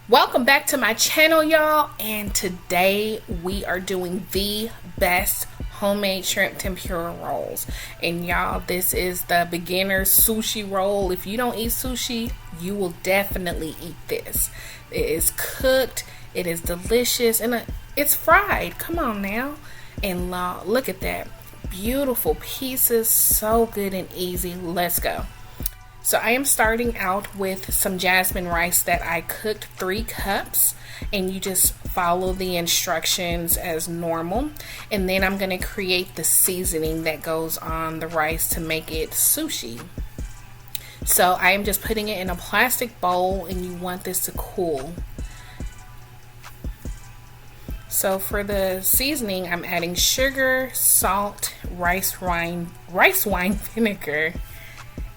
Welcome back to my channel, y'all, and today we are doing the best homemade shrimp tempura rolls. And y'all, this is the beginner sushi roll. If you don't eat sushi, you will definitely eat this. It is cooked, it is delicious, and it's fried. Come on now. And look at that, beautiful pieces, so good and easy. Let's go. So I am starting out with some jasmine rice that I cooked 3 cups, and you just follow the instructions as normal. And then I'm going to create the seasoning that goes on the rice to make it sushi. So I am just putting it in a plastic bowl, and you want this to cool. So for the seasoning, I'm adding sugar, salt, rice wine vinegar,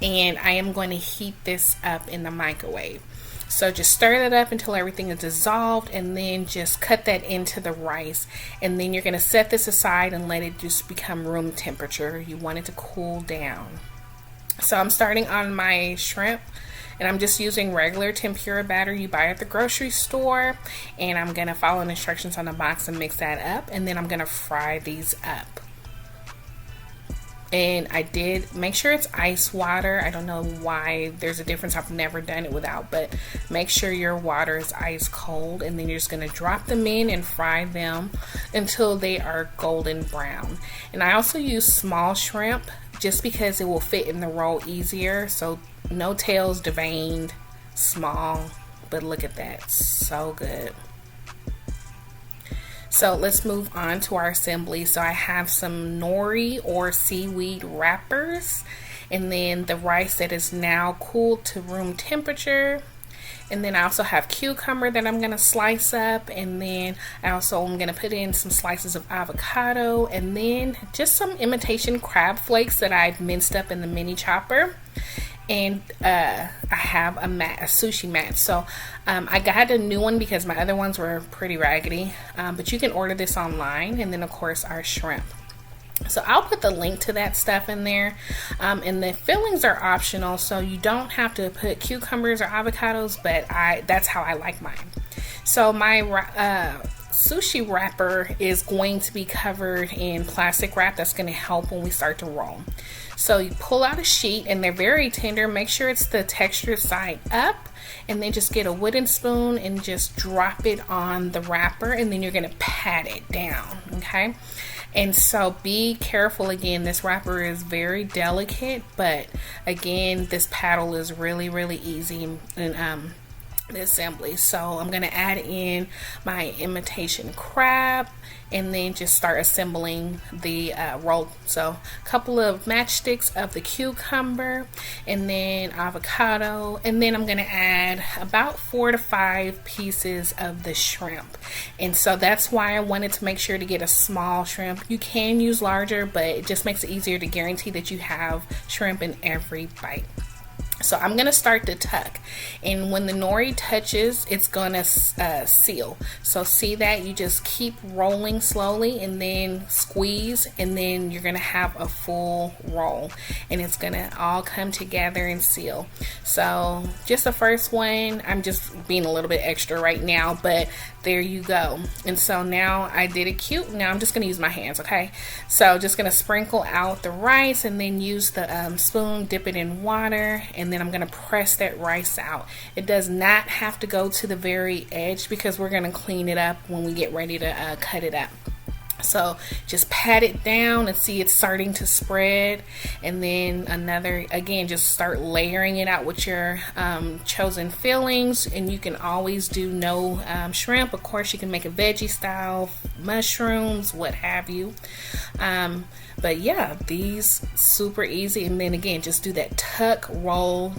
and I am going to heat this up in the microwave. So just stir that up until everything is dissolved, and then just cut that into the rice. And then you're going to set this aside and let it just become room temperature. You want it to cool down. So I'm starting on my shrimp, and I'm just using regular tempura batter you buy at the grocery store. And I'm going to follow the instructions on the box and mix that up, and then I'm going to fry these up. And I did make sure it's ice water. I don't know why there's a difference. I've never done it without, but make sure your water is ice cold. And then you're just going to drop them in and fry them until they are golden brown. And I also use small shrimp just because it will fit in the roll easier. So no tails, deveined, small. But look at that, so good. So let's move on to our assembly. So I have some nori or seaweed wrappers, and then the rice that is now cooled to room temperature. And then I also have cucumber that I'm going to slice up, and then I also am going to put in some slices of avocado, and then just some imitation crab flakes that I've minced up in the mini chopper. And I have a sushi mat. So I got a new one because my other ones were pretty raggedy, but you can order this online. And then of course our shrimp. So I'll put the link to that stuff in there, and the fillings are optional, so you don't have to put cucumbers or avocados, but that's how I like mine. So my sushi wrapper is going to be covered in plastic wrap. That's going to help when we start to roll. So you pull out a sheet, and they're very tender. Make sure it's the textured side up, and then just get a wooden spoon and just drop it on the wrapper, and then you're going to pat it down, okay? And so be careful. Again, this wrapper is very delicate, but again, this paddle is really easy and the assembly. So I'm going to add in my imitation crab, and then just start assembling the roll. So a couple of matchsticks of the cucumber, and then avocado, and then I'm going to add about 4 to 5 pieces of the shrimp. And so that's why I wanted to make sure to get a small shrimp. You can use larger, but it just makes it easier to guarantee that you have shrimp in every bite. So I'm going to start to tuck, and when the nori touches, it's going to seal. So see that? You just keep rolling slowly and then squeeze, and then you're going to have a full roll, and it's going to all come together and seal. So just the first one, I'm just being a little bit extra right now, but there you go. And so now I did it cute. Now I'm just going to use my hands, okay? So just going to sprinkle out the rice, and then use the spoon, dip it in water, and then I'm going to press that rice out. It does not have to go to the very edge because we're going to clean it up when we get ready to cut it up. So just pat it down and see it's starting to spread, and then again just start layering it out with your chosen fillings. And you can always do no shrimp. Of course you can make a veggie style, mushrooms, what have you. But yeah, these super easy. And then again, just do that tuck, roll,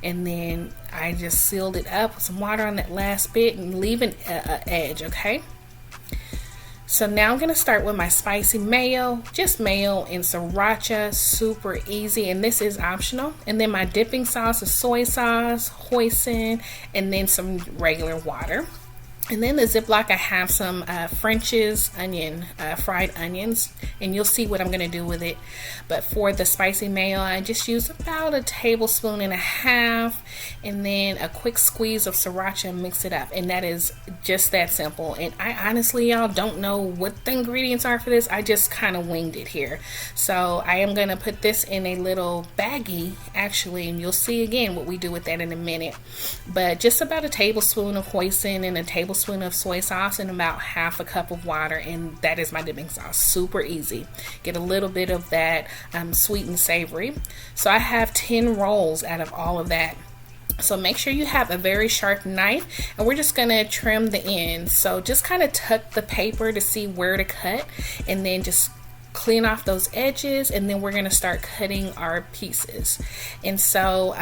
and then I just sealed it up with some water on that last bit and leave an edge, okay? So now I'm going to start with my spicy mayo, just mayo and sriracha, super easy, and this is optional. And then my dipping sauce is soy sauce, hoisin, and then some regular water. And then the Ziploc, I have some French's onion, fried onions, and you'll see what I'm going to do with it. But for the spicy mayo, I just use about a tablespoon and a half, and then a quick squeeze of Sriracha and mix it up. And that is just that simple. And I honestly, y'all, don't know what the ingredients are for this. I just kind of winged it here. So I am going to put this in a little baggie, actually, and you'll see again what we do with that in a minute. But just about a tablespoon of hoisin and a tablespoon of soy sauce and about half a cup of water, and that is my dipping sauce. Super easy. Get a little bit of that sweet and savory. So I have 10 rolls out of all of that. So make sure you have a very sharp knife, and we're just going to trim the ends. So just kind of tuck the paper to see where to cut, and then just clean off those edges, and then we're going to start cutting our pieces. And so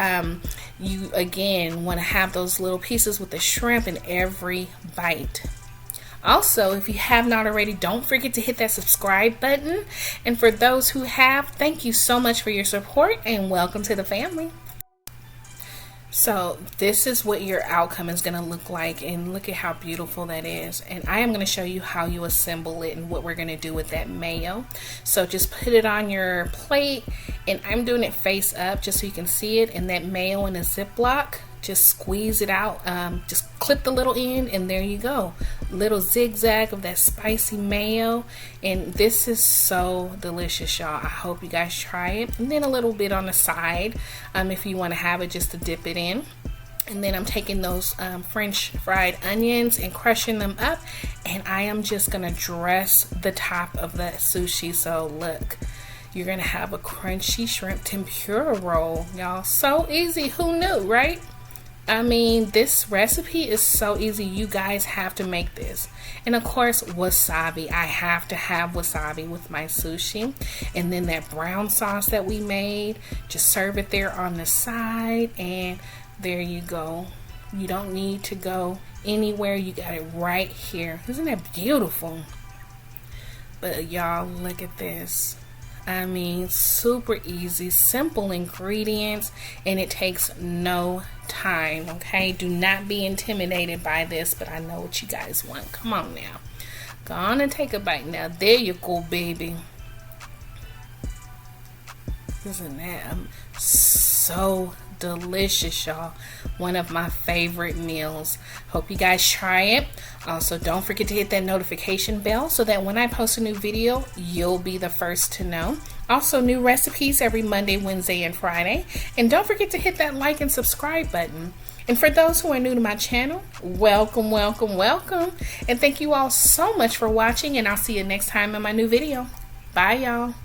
you again want to have those little pieces with the shrimp in every bite. Also, if you have not already, don't forget to hit that subscribe button. And for those who have, thank you so much for your support, and welcome to the family. So this is what your outcome is going to look like, and look at how beautiful that is. And I am going to show you how you assemble it and what we're going to do with that mayo. So just put it on your plate, and I'm doing it face up just so you can see it. And that mayo in a Ziploc, just squeeze it out, just clip the little end, and there you go, little zigzag of that spicy mayo. And this is so delicious, y'all. I hope you guys try it. And then a little bit on the side if you want to have it just to dip it in. And then I'm taking those French fried onions and crushing them up, and I am just gonna dress the top of that sushi. So look, you're gonna have a crunchy shrimp tempura roll, y'all. So easy. Who knew, right? I mean, this recipe is so easy. You guys have to make this. And of course, wasabi. I have to have wasabi with my sushi. And then that brown sauce that we made, just serve it there on the side, and there you go. You don't need to go anywhere. You got it right here. Isn't that beautiful? But y'all, look at this. I mean, super easy, simple ingredients, and it takes no time, okay? Do not be intimidated by this, but I know what you guys want. Come on now. Go on and take a bite now. There you go, baby. Isn't that so delicious, y'all? One of my favorite meals. Hope you guys try it. Also, don't forget to hit that notification bell so that when I post a new video, you'll be the first to know. Also, new recipes every Monday, Wednesday, and Friday. And don't forget to hit that like and subscribe button. And for those who are new to my channel, welcome, welcome, welcome. And thank you all so much for watching, and I'll see you next time in my new video. Bye, y'all.